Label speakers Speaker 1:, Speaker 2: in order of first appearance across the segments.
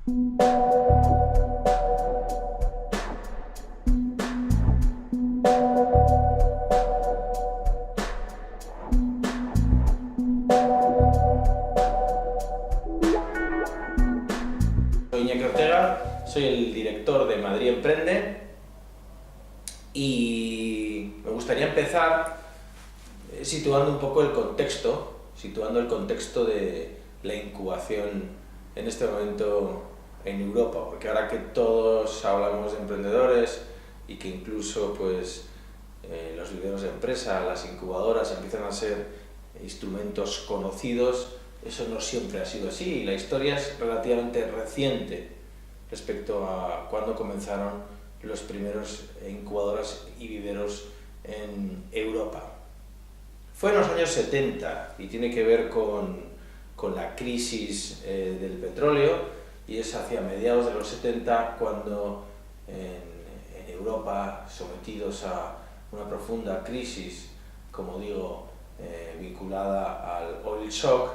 Speaker 1: Soy Iñaki Ortega, soy el director de Madrid Emprende y me gustaría empezar situando un poco el contexto, de la incubación en este momento en Europa, porque ahora que todos hablamos de emprendedores y que incluso pues, los viveros de empresa, las incubadoras empiezan a ser instrumentos conocidos, eso no siempre ha sido así, y la historia es relativamente reciente respecto a cuando comenzaron los primeros incubadoras y viveros en Europa. Fue en los años 70 y tiene que ver con la crisis del petróleo, y es hacia mediados de los 70 cuando en Europa, sometidos a una profunda crisis, como digo, vinculada al oil shock,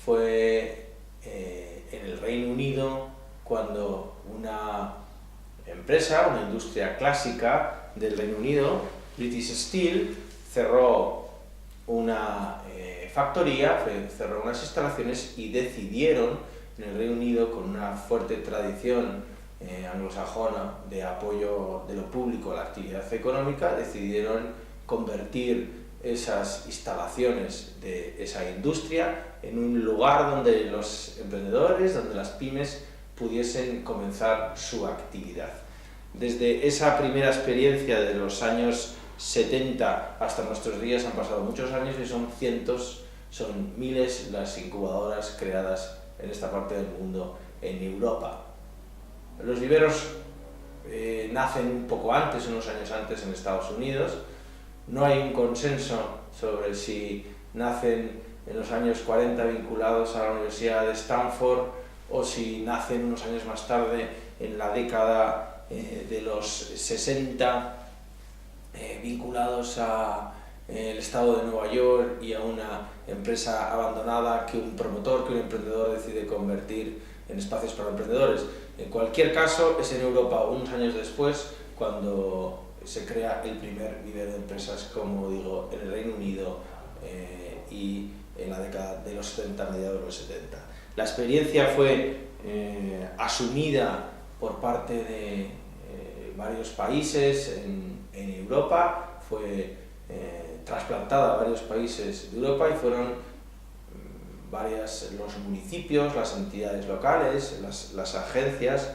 Speaker 1: fue en el Reino Unido cuando una empresa, una industria clásica del Reino Unido, British Steel, cerró una factoría, cerró unas instalaciones y decidieron en el Reino Unido, con una fuerte tradición anglosajona de apoyo de lo público a la actividad económica, decidieron convertir esas instalaciones de esa industria en un lugar donde los emprendedores, donde las pymes pudiesen comenzar su actividad. Desde esa primera experiencia de los años 70 hasta nuestros días han pasado muchos años y son cientos, son miles las incubadoras creadas en esta parte del mundo en Europa. Los viveros nacen un poco antes, unos años antes en Estados Unidos. No hay un consenso sobre si nacen en los años 40 vinculados a la Universidad de Stanford o si nacen unos años más tarde en la década de los 60 vinculados al estado de Nueva York y a una empresa abandonada que un promotor, que un emprendedor decide convertir en espacios para emprendedores. En cualquier caso, es en Europa, unos años después, cuando se crea el primer vivero de empresas, como digo, en el Reino Unido y en la década de los 70, mediados de los 70. La experiencia fue asumida por parte de varios países en Europa, fue trasplantada a varios países de Europa y fueron los municipios, las entidades locales, las agencias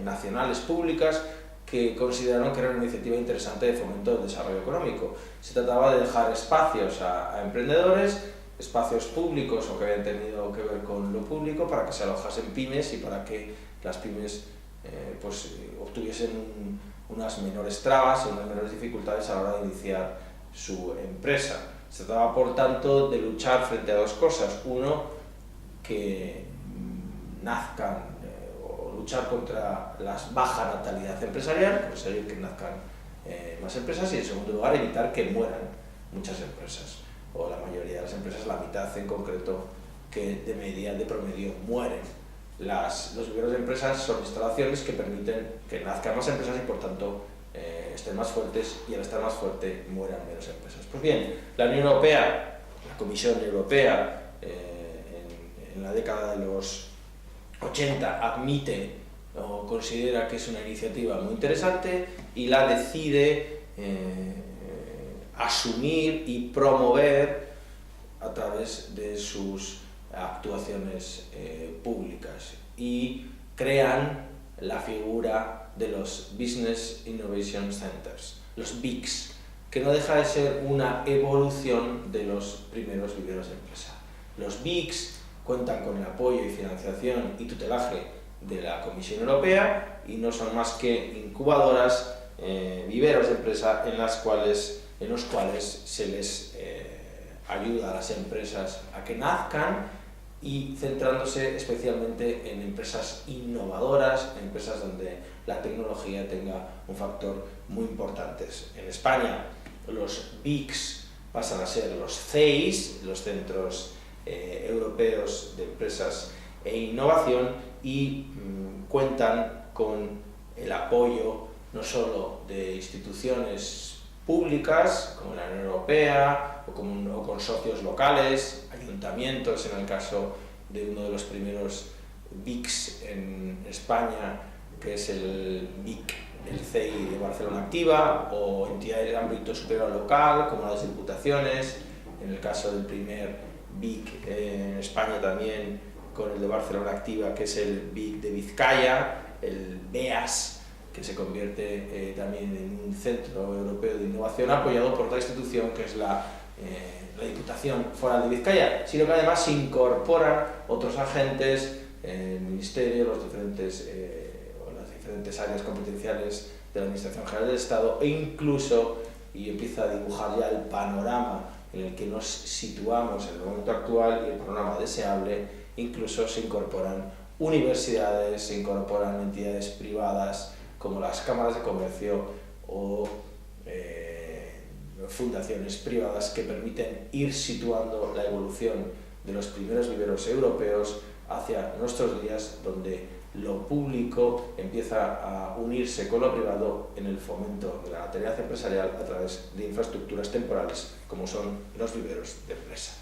Speaker 1: nacionales públicas que consideraron que era una iniciativa interesante de fomento del desarrollo económico. Se trataba de dejar espacios a emprendedores, espacios públicos o que habían tenido que ver con lo público, para que se alojasen pymes y para que las pymes obtuviesen unas menores trabas y unas menores dificultades a la hora de iniciar su empresa. Se trataba, por tanto, de luchar frente a dos cosas. Uno, que nazcan luchar contra la baja natalidad empresarial, conseguir que nazcan más empresas, y en segundo lugar evitar que mueran muchas empresas, o la mayoría de las empresas, la mitad en concreto, que de promedio mueren. Los viveros de empresas son instalaciones que permiten que nazcan más empresas y por tanto estén más fuertes, y al estar más fuerte mueran menos empresas. Pues bien, la Unión Europea, la Comisión Europea, en la década de los 80 admite o considera que es una iniciativa muy interesante y la decide asumir y promover a través de sus actuaciones públicas, y crean la figura de los Business Innovation Centers, los BICs, que no deja de ser una evolución de los primeros viveros de empresa. Los BICs cuentan con el apoyo y financiación y tutelaje de la Comisión Europea y no son más que incubadoras, viveros de empresa en los cuales se les ayuda a las empresas a que nazcan, y centrándose especialmente en empresas innovadoras, en empresas donde la tecnología tenga un factor muy importante. En España los BICs pasan a ser los CEIs, los Centros Europeos de Empresas e innovación y cuentan con el apoyo no solo de instituciones públicas como la Unión Europea o con socios locales, ayuntamientos en el caso de uno de los primeros BICs en España, que es el BIC del CEI de Barcelona Activa, o entidades de ámbito superior local como las diputaciones, en el caso del primer BIC en España también con el de Barcelona Activa, que es el BIC de Vizcaya, el BEAS, que se convierte también en un centro europeo de innovación apoyado por otra institución que es la Diputación Foral de Vizcaya, sino que además se incorporan otros agentes, el Ministerio, las diferentes áreas competenciales de la Administración General del Estado, e incluso, y empieza a dibujar ya el panorama en el que nos situamos en el momento actual y el panorama deseable, incluso se incorporan universidades, se incorporan entidades privadas como las cámaras de comercio o fundaciones privadas que permiten ir situando la evolución de los primeros viveros europeos hacia nuestros días, donde lo público empieza a unirse con lo privado en el fomento de la actividad empresarial a través de infraestructuras temporales como son los viveros de empresa.